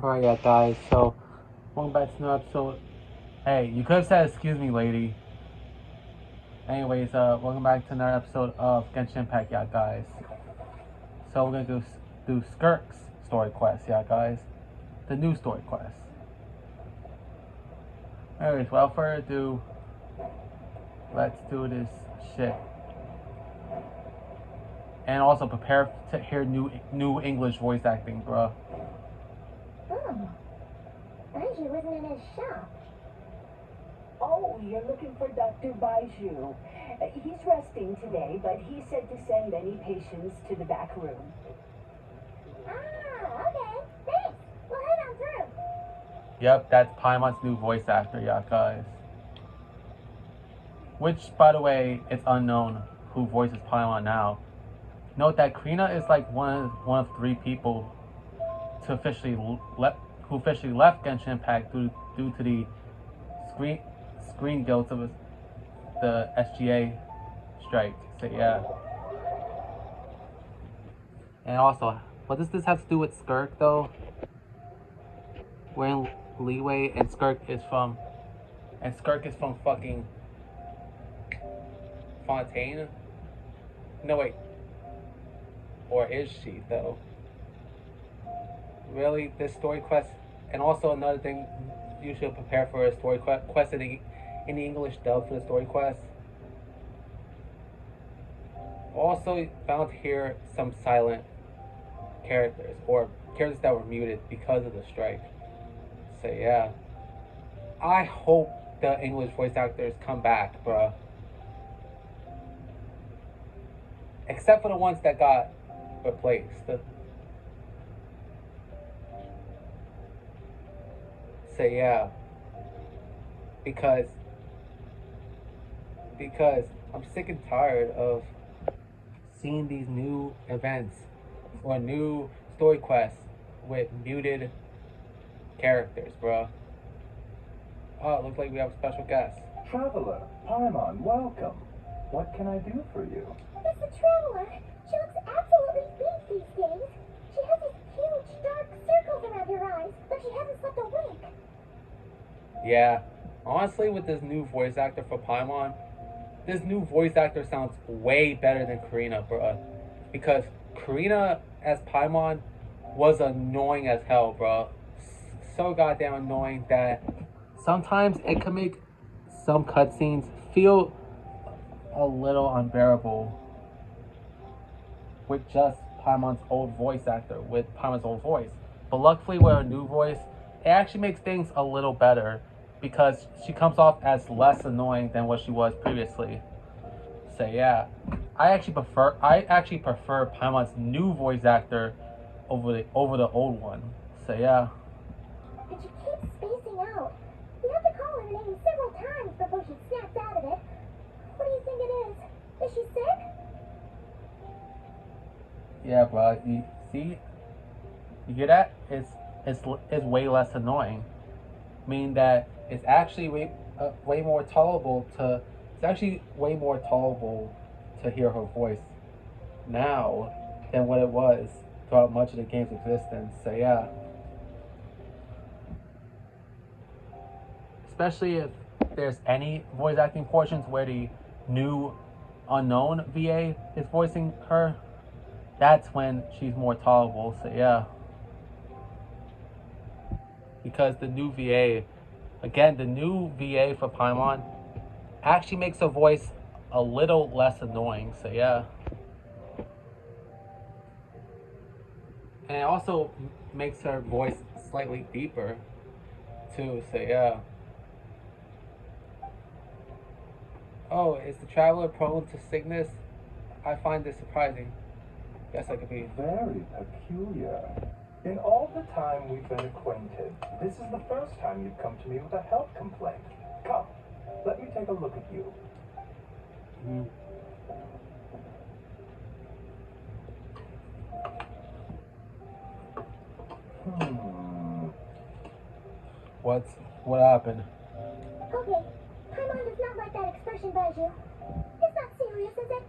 Alright, yeah, guys, so welcome back to another episode. Hey, you could have said excuse me, lady. Anyways, welcome back to another episode of Genshin Impact, yeah, guys. So we're gonna do Skirk's story quest, yeah, guys. The new story quest. Anyways, without further ado, let's do this shit. And also prepare to hear new English voice acting, bruh. Oh, Baiju wasn't in his shop. Oh, you're looking for Dr. Baiju. He's resting today, but he said to send any patients to the back room. Ah, okay. Thanks. We'll head on through. Yep, that's Paimon's new voice actor, yeah, guys. Which, by the way, it's unknown who voices Paimon now. Note that Karina is like one of three people to officially left Genshin Impact due to the screen guilt of the SGA strike. So yeah. And also, what does this have to do with Skirk though? We're in Leeway and Skirk is from fucking Fontaine? No wait. Or is she though? Really, this story quest, and also another thing you should prepare for a story quest in the English dub for the story quest. Also found here some silent characters or characters that were muted because of the strike. So yeah, I hope the English voice actors come back, bruh. Except for the ones that got replaced. So yeah, because I'm sick and tired of seeing these new events or new story quests with muted characters, bro. Oh, it looks like we have a special guest. Traveler, Paimon, welcome. What can I do for you? It's the Traveler. She looks absolutely beat these days. She has these huge dark circles around her eyes, but she hasn't slept a wink. Yeah, honestly, with this new voice actor for Paimon, this new voice actor sounds way better than Karina, bro. Because Karina as Paimon was annoying as hell, bro. So goddamn annoying that sometimes it can make some cutscenes feel a little unbearable with just Paimon's old voice actor, with Paimon's old voice. But luckily with her new voice, it actually makes things a little better because she comes off as less annoying than what she was previously. So yeah, I actually prefer Paimon's new voice actor over the old one. So yeah. And she keeps spacing out. We have to call her name several times before she snaps out of it. What do you think it is? Is she sick? Yeah, bro. You see, you hear that? It's way less annoying. Meaning that it's actually way more tolerable to. It's actually way more tolerable to hear her voice now than what it was throughout much of the game's existence. So yeah. Especially if there's any voice acting portions where the new unknown VA is voicing her, that's when she's more tolerable. So yeah. Because the new VA, again, the new VA for Paimon actually makes her voice a little less annoying. So yeah. And it also makes her voice slightly deeper too. So yeah. Oh, is the traveler prone to sickness? I find this surprising. Guess I could be. Very peculiar. In all the time we've been acquainted, this is the first time you've come to me with a health complaint. Come, let me take a look at you. Mm. What happened? Okay. Paimon does not like that expression, Baiju. It's not serious, is it?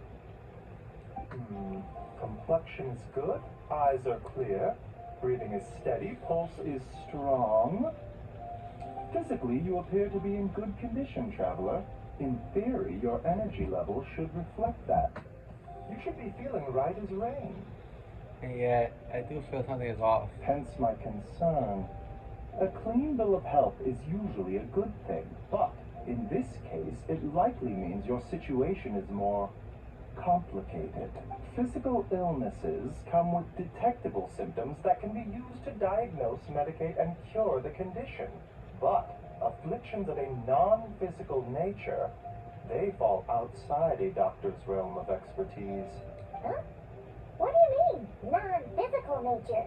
Complexion's good, eyes are clear, Breathing is steady, pulse is strong. Physically, you appear to be in good condition, traveler. In theory, your energy level should reflect that. You should be feeling right as rain. And yet, I do feel something is off. Hence my concern. A clean bill of health is usually a good thing, but in this case, it likely means your situation is more complicated. Physical illnesses come with detectable symptoms that can be used to diagnose, medicate, and cure the condition. But afflictions of a non-physical nature, they fall outside a doctor's realm of expertise. Huh? What do you mean, non-physical nature?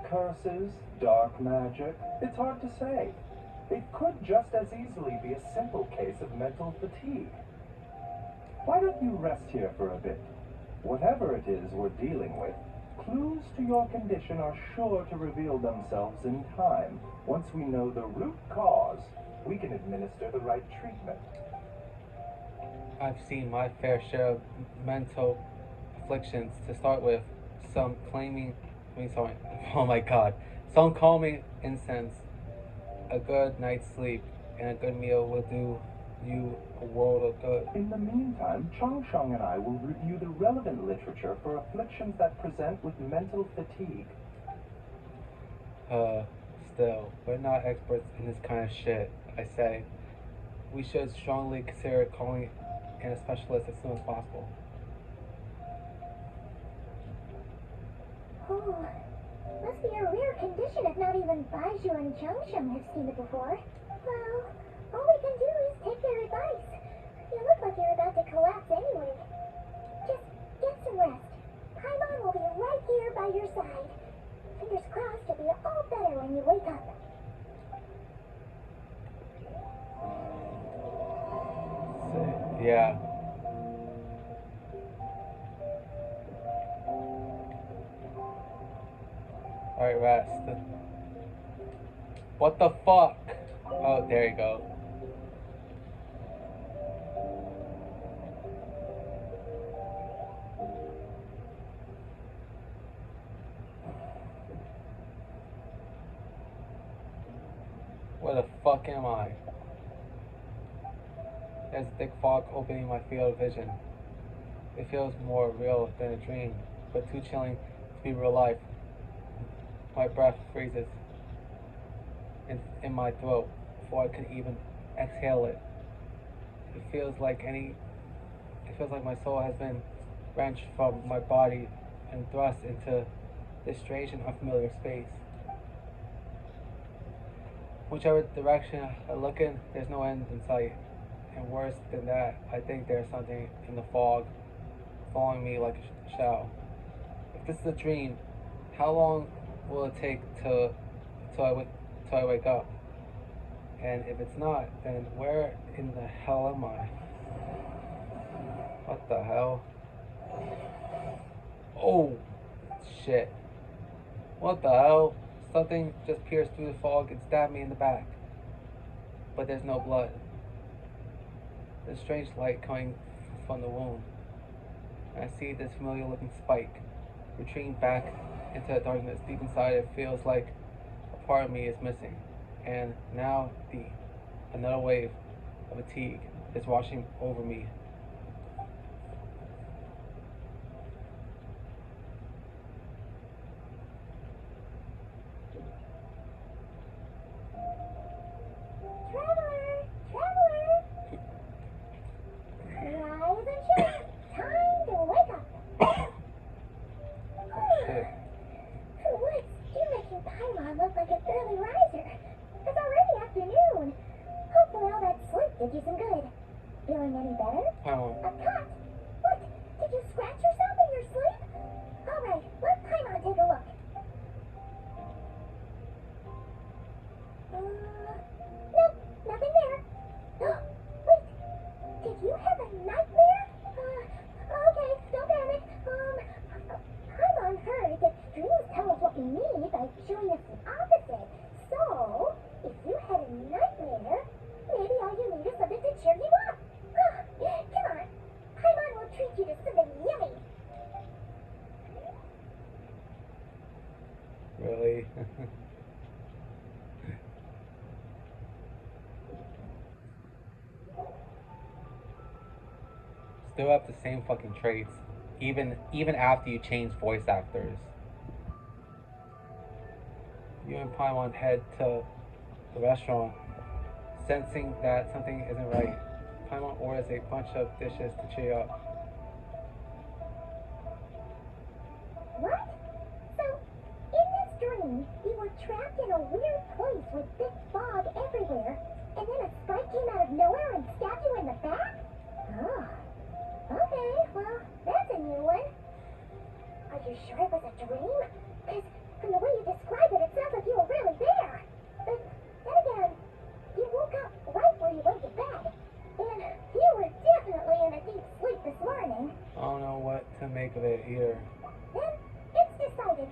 Curses, dark magic, it's hard to say. It could just as easily be a simple case of mental fatigue. Why don't you rest here for a bit? Whatever it is we're dealing with, clues to your condition are sure to reveal themselves in time. Once we know the root cause, we can administer the right treatment. I've seen my fair share of mental afflictions to start with. Some oh my god. Some calming incense, a good night's sleep, and a good meal will do you a world of good. In the meantime, Chong Chong and I will review the relevant literature for afflictions that present with mental fatigue. Still, we're not experts in this kind of shit, I say. We should strongly consider calling in a specialist as soon as possible. Oh, must be a rare condition if not even Baiju and Changsheng have seen it before. Well, all we can do is take their advice. You look like you're about to collapse anyway. Just get some rest. Paimon will be right here by your side. Fingers crossed you'll be all better when you wake up. Yeah. Alright, rest. What the fuck? Oh, there you go. Where the fuck am I? There's a thick fog opening my field of vision. It feels more real than a dream, but too chilling to be real life. My breath freezes in my throat before I can even exhale it. It feels like my soul has been wrenched from my body and thrust into this strange and unfamiliar space. Whichever direction I look in, there's no end in sight. And worse than that, I think there's something in the fog following me like a shadow. If this is a dream, how long will it take till I wake up? And if it's not, then where in the hell am I? What the hell? Oh, shit. What the hell? Something just pierced through the fog and stabbed me in the back. But there's no blood. There's strange light coming from the wound. And I see this familiar looking spike retreating back into the darkness. Deep inside it feels like a part of me is missing. And now another wave of fatigue is washing over me. Still have the same fucking traits, even after you change voice actors. You and Paimon head to the restaurant, sensing that something isn't right. Paimon orders a bunch of dishes to cheer up. What? So, in this dream, you were trapped in a weird place with thick fog everywhere, and then a sprite came out of nowhere and stabbed you in the back? Oh. Okay, well, that's a new one. Are you sure it was a dream? Because from the way you describe it, it sounds like you were really there. But then again, you woke up right where you went to bed. And you were definitely in a deep sleep this morning. I don't know what to make of it either. Then it's decided.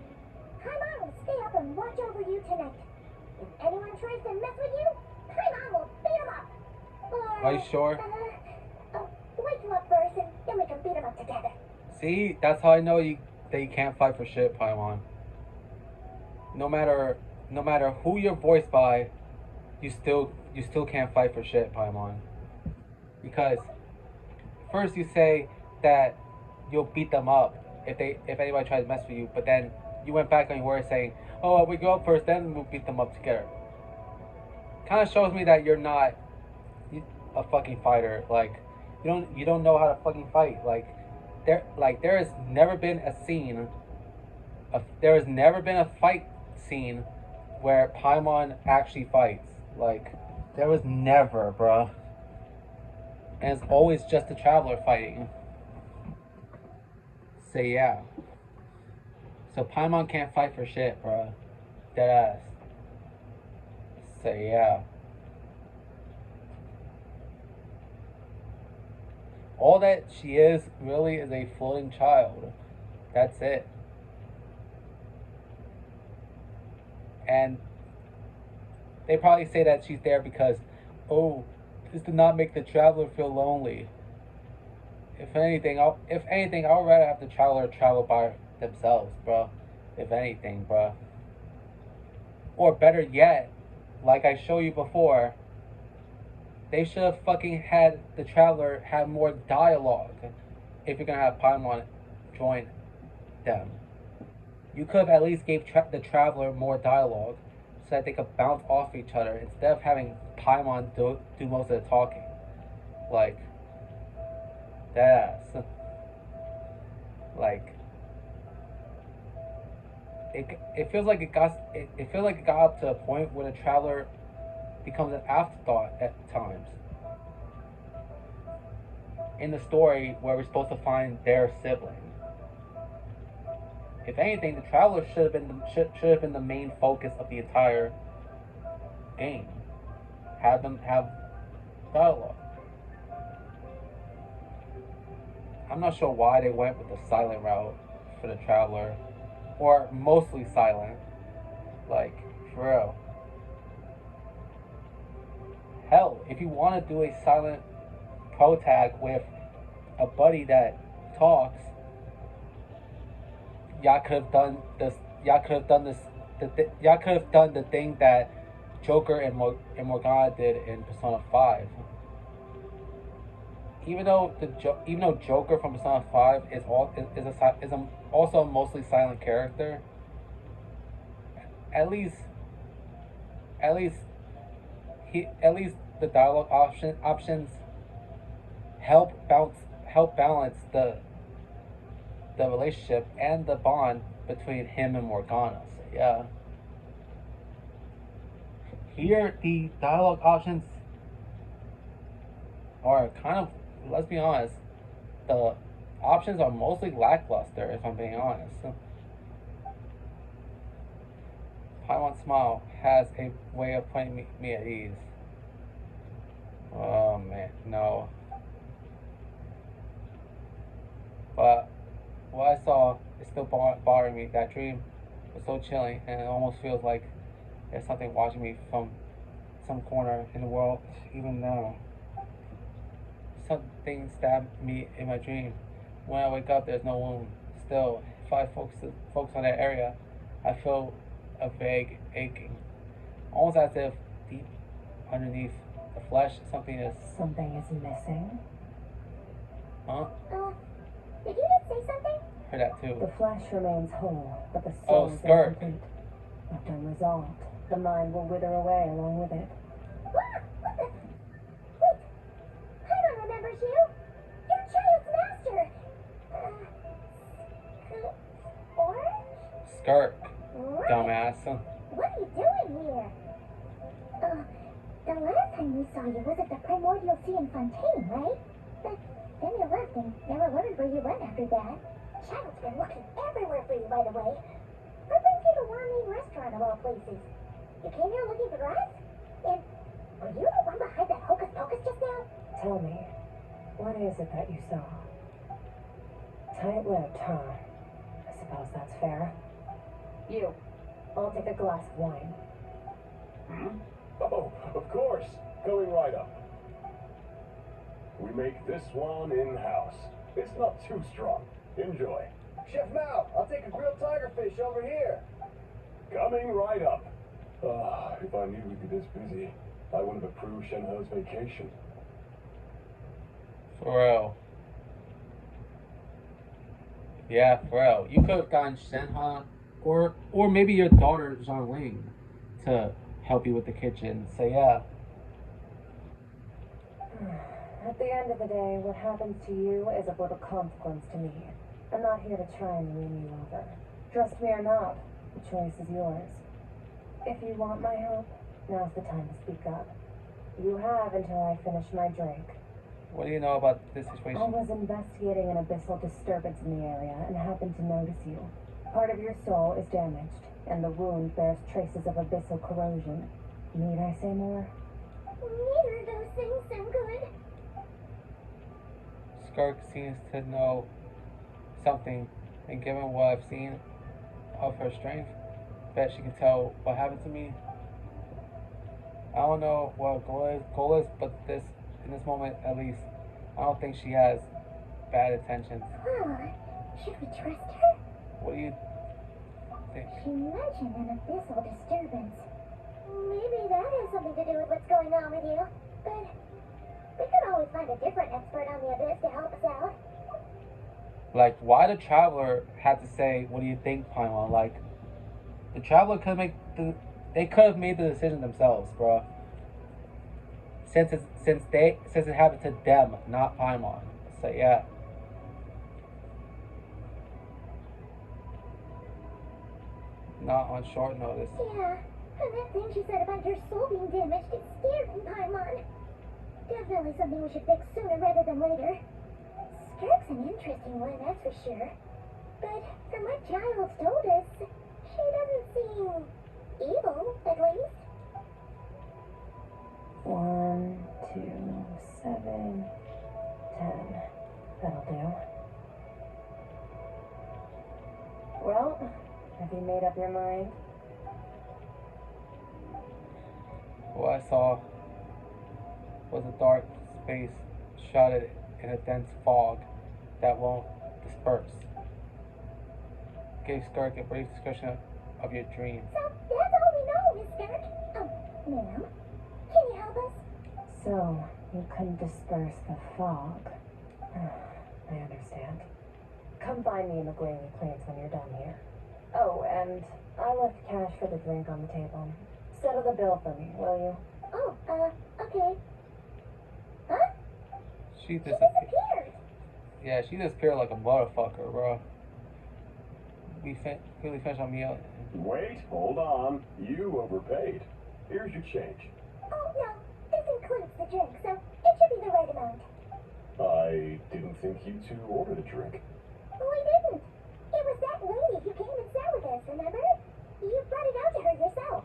Paimon will stay up and watch over you tonight. If anyone tries to mess with you, Paimon will beat him up. Or, Are you sure? Wake you up first, and then we can beat him up together. See, that's how I know that you can't fight for shit, Paimon. No matter who you're voiced by, you still can't fight for shit, Paimon. Because first you say that you'll beat them up if anybody tries to mess with you, but then you went back on your word saying, "Oh, we go up first, then we'll beat them up together." Kind of shows me that you're not a fucking fighter. Like you don't know how to fucking fight. There has never been a scene. There has never been a fight scene where Paimon actually fights. Like there was never, bruh. And it's always just the traveler fighting. So yeah. So Paimon can't fight for shit, bruh. Deadass. So yeah. All that she is really is a floating child. That's it. And they probably say that she's there because, oh, this did not make the traveler feel lonely. If anything, I would rather have the traveler travel by themselves, bro. If anything, bro. Or better yet, like I showed you before, they should have fucking had the traveler have more dialogue. If you're gonna have Paimon join them, you could have at least gave the traveler more dialogue so that they could bounce off each other instead of having Paimon do most of the talking. Like, that's like it feels like it got up to a point where the traveler becomes an afterthought at times in the story where we're supposed to find their sibling. If anything, the traveler should have been the main focus of the entire game. Have them have dialogue. I'm not sure why they went with the silent route for the traveler, or mostly silent. Like, for real. Hell, if you want to do a silent pro tag with a buddy that talks, y'all could have done this. Y'all could have done this. Y'all could have done the thing that Joker and Morgana did in Persona 5. Even though Joker from Persona 5 is also a mostly silent character, at least the dialogue options help balance the relationship and the bond between him and Morgana. So yeah. Here the dialogue options are kind of, let's be honest, the options are mostly lackluster if I'm being honest. Paimon Smile has a way of putting me at ease. Oh man, no. But what I saw is still bothering me. That dream was so chilling, and it almost feels like there's something watching me from some corner in the world, even now. Something stabbed me in my dream. When I wake up, there's no wound. Still, if I focus on that area, I feel a vague aching, almost as if deep underneath the flesh something is. Something is missing. Huh? Did you just say something? Heard that too. The flesh remains whole, but the Oh, soul is Skirk. incomplete. Left unresolved, the mind will wither away along with it. What? What the? Wait. Paimon remembers you. Your child's master. Orange? Skirk, Right. dumbass. What are you doing here? The last time we saw you was at the Primordial Sea in Fontaine, right? But then you left and never learned where you went after that. Child's been looking everywhere for you, by the way. What brings you to Wanmin Restaurant of all places? You came here looking for us? And were you the one behind that hocus pocus just now? Tell me, what is it that you saw? Tight-lipped, huh? I suppose that's fair. You, I'll take a glass of wine. Oh, of course. Going right up. We make this one in-house. It's not too strong. Enjoy. Chef Mao, I'll take a grilled tigerfish over here. Coming right up. If I knew we'd be this busy, I would have approved Shenhe's vacation. For real. Yeah, for real. You could have gotten Shenhe or maybe your daughter Zhang to help you with the kitchen. So yeah. At the end of the day, what happens to you is of little consequence to me. I'm not here to try and win you over. Trust me or not, the choice is yours. If you want my help, now's the time to speak up. You have until I finish my drink. What do you know about this I situation? was investigating an abyssal disturbance in the area and happened to notice you. Part of your soul is damaged, and the wound bears traces of abyssal corrosion. Need I say more? Neither of those things sound good. Skirk seems to know something, and given what I've seen of her strength, bet she can tell what happened to me. I don't know what her goal is, but in this moment at least, I don't think she has bad intentions. Should we trust her? What do you think? She mentioned an abyssal disturbance. Maybe that has something to do with what's going on with you. But we could always find a different expert on the abyss to help us out. Like, why the Traveler had to say, what do you think, Paimon? Like, the Traveler they could have made the decision themselves, bro. Since it happened to them, not Paimon. So yeah. Not on short notice. Yeah, and that thing she said about your soul being damaged, it scared me, Paimon. Definitely something we should fix sooner rather than later. Skirk's an interesting one, that's for sure. But from what Giles told us, she doesn't seem evil, at least. 1, 2, 7, 10. That'll do. Well, have you made up your mind? What I saw was a dark space shrouded in a dense fog that won't disperse. Gave Skirk a brief description of your dream. So that's all we know, Miss Skirk. Ma'am, can you help us? So, you couldn't disperse the fog. I understand. Come find me in the Gravy Plains when you're done here. Oh, and I left cash for the drink on the table. Settle the bill for me, will you? Oh, okay. Huh? She She disappeared. disappeared. Yeah, she disappeared like a motherfucker, bro. We really finished our meal. Wait, hold on. You overpaid. Here's your change. Oh, no, this includes the drink, so it should be the right amount. I didn't think you two ordered a drink. We didn't. It was that lady who came and sat with us, remember? You brought it out to her yourself.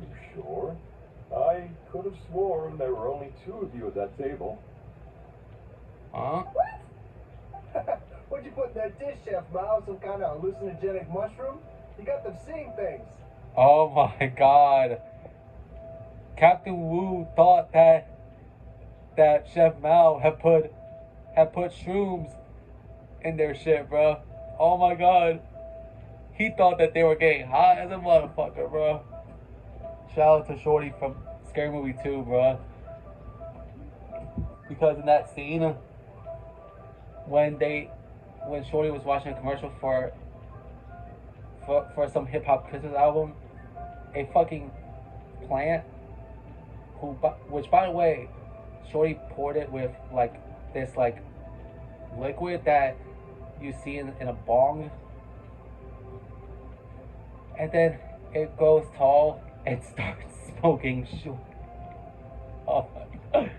You sure? I could have sworn there were only 2 of you at that table. Huh? What? What'd you put in that dish, Chef Mao? Some kind of hallucinogenic mushroom? You got them seeing things. Oh my god. Captain Wu thought that Chef Mao had put shrooms in their shit, bro. Oh my god. he thought that they were getting hot as a motherfucker, bro. Shout out to Shorty from Scary Movie 2, bro. Because in that scene, when Shorty was watching a commercial for some hip hop Christmas album, a fucking plant which by the way, Shorty poured it with like this like liquid that you see in a bong, and then it goes tall and starts smoking short. Oh my god.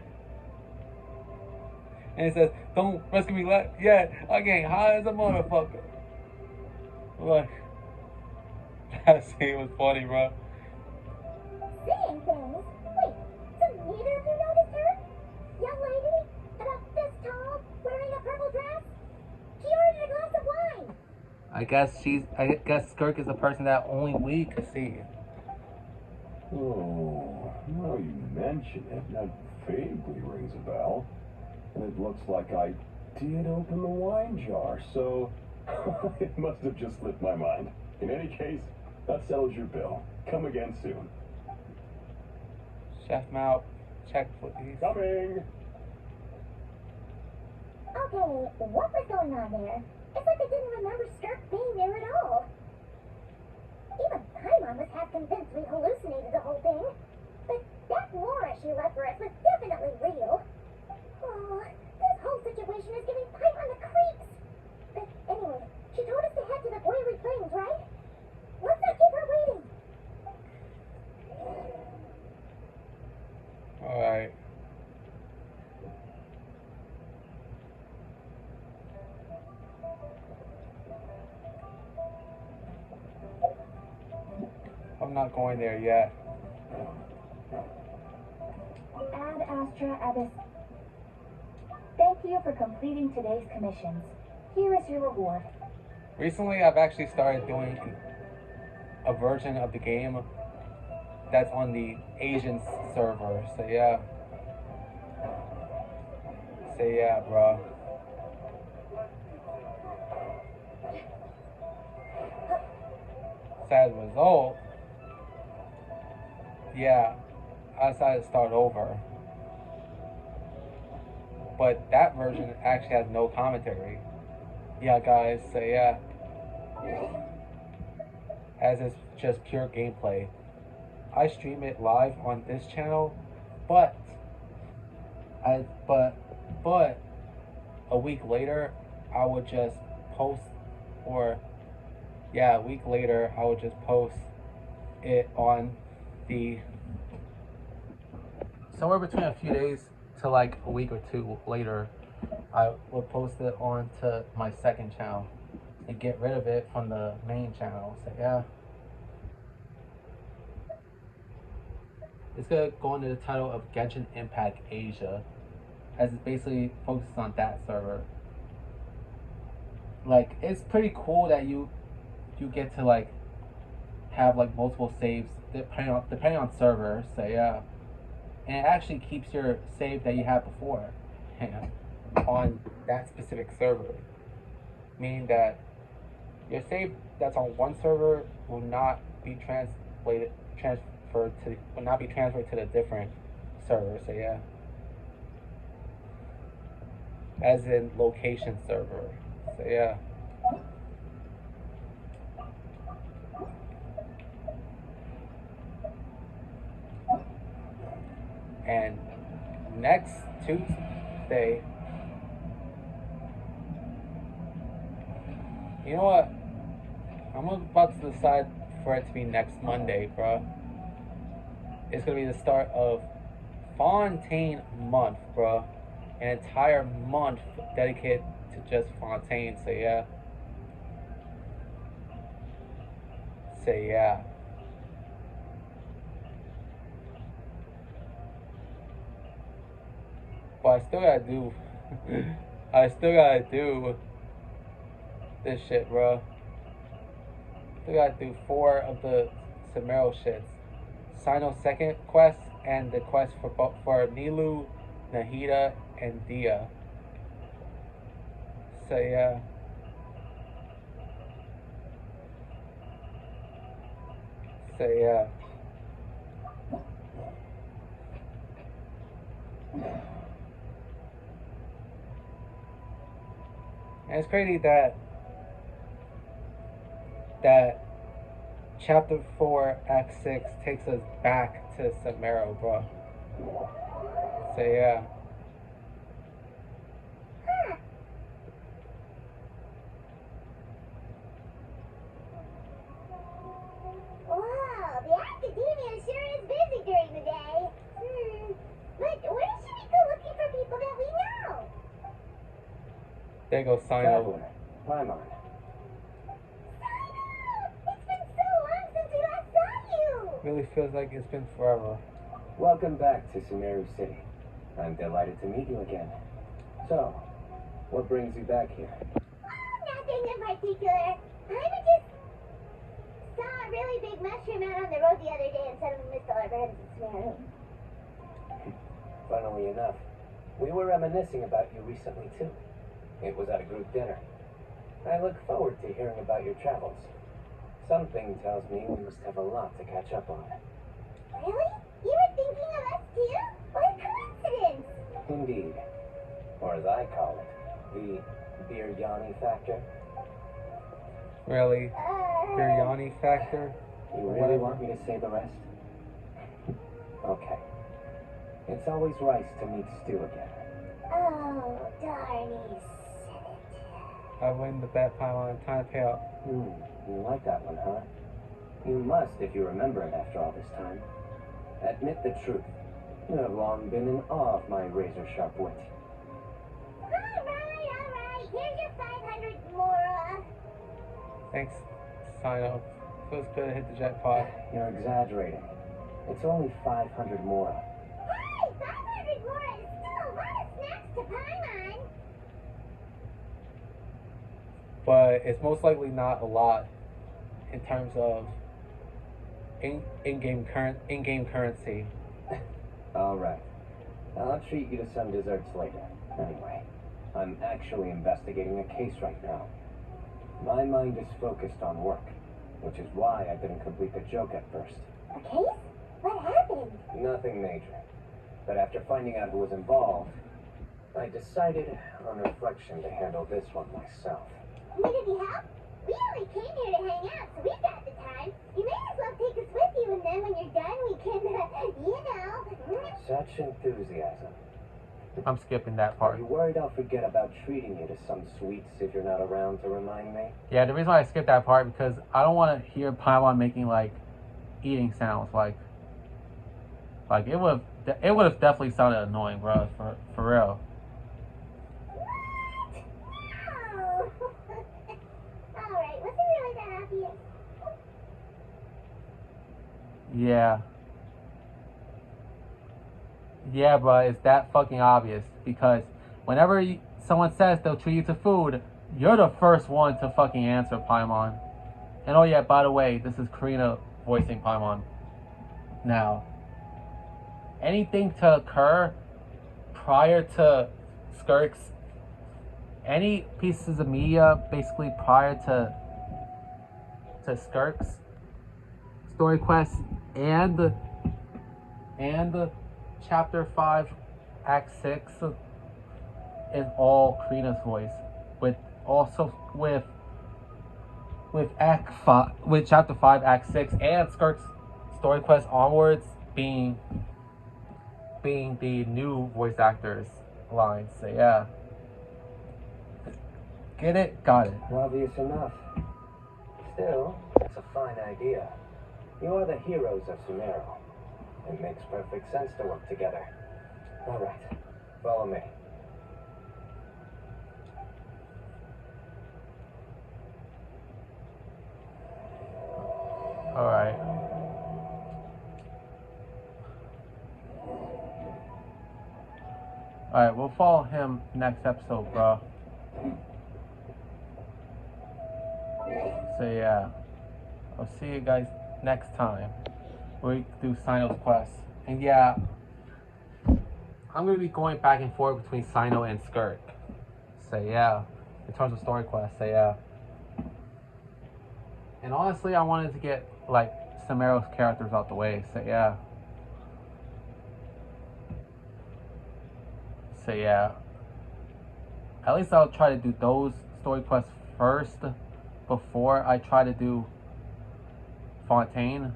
And it says, "Don't rescue me, yeah, I'm getting high as a motherfucker." Like, that scene was funny, bro. Seeing things? Wait, so neither of you noticed her? Young lady? About this tall, wearing a purple dress? She ordered a glass of wine. I guess Skirk is a person that only we could see. Oh, now you mention it, that vaguely rings a bell. And it looks like I did open the wine jar, so it must have just slipped my mind. In any case, that settles your bill. Come again soon. Chef Mount, check please. Coming! Okay, what was going on there? It's like I didn't remember Skirk being there at all. Even Paimon was half convinced we hallucinated the whole thing. But that Laura she left for us was definitely real. Oh, this whole situation is giving Paimon the creeps. But anyway, she told us to head to the Boilie Plains, right? Let's not keep her waiting. Alright. I'm not going there yet. Ad Astra Abyss. Thank you for completing today's commissions. Here is your reward. Recently, I've actually started doing a version of the game that's on the Asian server. So yeah. Say yeah, bro. Sad result. Yeah, I decided to start over. But that version actually has no commentary. Yeah, guys, so yeah. As it's just pure gameplay. I stream it live on this channel, but a week later I would just post, a week later I would just post it on the somewhere between a few days to like a week or two later. I would post it onto my second channel and get rid of it from the main channel. So yeah. It's gonna go under the title of Genshin Impact Asia, as it basically focuses on that server. Like, it's pretty cool that you get to like have like multiple saves depending on server. So yeah, and it actually keeps your save that you had before on that specific server, meaning that your save that's on one server will not be transferred to the different server. So yeah, as in location server. So yeah. And next Tuesday, you know what? I'm about to decide for it to be next Monday, bro. It's gonna be the start of Fontaine month, bro. An entire month dedicated to just Fontaine. So yeah. Say yeah. But I still gotta do this shit, bro. Still gotta do 4 of the Samaro shits. Sino second quest and the quest for Nilu, Nahida, and Dia. So yeah. So yeah. And it's crazy that Chapter 4, Act 6 takes us back to Samaro, bro. So yeah. Wow, the academia sure is busy during the day. But where should we go looking for people that we know? There goes Sino. Traveler, Paimon. It's been so long since we last saw you! Really feels like it's been forever. Welcome back to Sumeru City. I'm delighted to meet you again. So, what brings you back here? Oh, nothing in particular. I just saw a really big mushroom out on the road the other day and suddenly missed all our friends in Sumeru. Funnily enough, we were reminiscing about you recently too. It was at a group dinner. I look forward to hearing about your travels. Something tells me we must have a lot to catch up on. Really? You were thinking of us too? What a coincidence! Indeed. Or as I call it, the biryani factor. Really? Biryani factor? You really want me to say the rest? Okay. It's always nice to meet Stu again. Oh, darn, he said it. I win the bet pile on time to pay up. You like that one, huh? You must if you remember it after all this time. Admit the truth. You have long been in awe of my razor-sharp wit. Alright. Here's your 500 Mora. Thanks, Sino. Feels good to hit the jackpot. You're exaggerating. It's only 500 more. Hey, 500 Mora is still a lot of snacks to Paimon. But it's most likely not a lot in terms of in-game currency. All right. I'll treat you to some desserts later. Anyway, I'm actually investigating a case right now. My mind is focused on work, which is why I didn't complete the joke at first. A case? What happened? Nothing major. But after finding out who was involved, I decided on reflection to handle this one myself. Need any help? We only came here to hang out, so we've got the time. You may as well take us with you, and then when you're done, we can, you know. Such enthusiasm. I'm skipping that Are part. you worried I'll forget about treating you to some sweets if you're not around to remind me? Yeah, the reason why I skipped that part because I don't want to hear Paimon making like eating sounds. Like it would have definitely sounded annoying, bro. For real. No. Alright, was it really that obvious? Yeah. Yeah, bro, it's that fucking obvious because whenever someone says they'll treat you to food, you're the first one to fucking answer, Paimon. And oh yeah, by the way, this is Karina voicing Paimon. Now, anything to occur prior to Skirk's, any pieces of media basically prior to Skirk's story quest and Chapter 5, Act 6 is all Karina's voice. With Chapter 5, Act 6 and Skirk's story quest onwards being the new voice actors lines. So yeah. Get it? Got it. Obvious enough. Still, it's a fine idea. You are the heroes of Sumeru. It makes perfect sense to work together. All right, follow me. All right. All right, we'll follow him next episode, bro. So yeah, I'll see you guys next time. We do Sino's quest. And yeah, I'm gonna be going back and forth between Sino and Skirk. So yeah, in terms of story quest. So yeah. And honestly, I wanted to get like Samaro's characters out the way. So yeah. So yeah. At least I'll try to do those story quests first before I try to do Fontaine.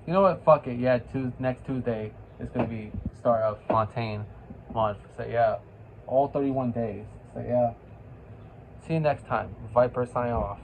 You know what? Fuck it. Yeah, next Tuesday is gonna be start of Fontaine month. So yeah, all 31 days. So yeah. See you next time. Viper sign off.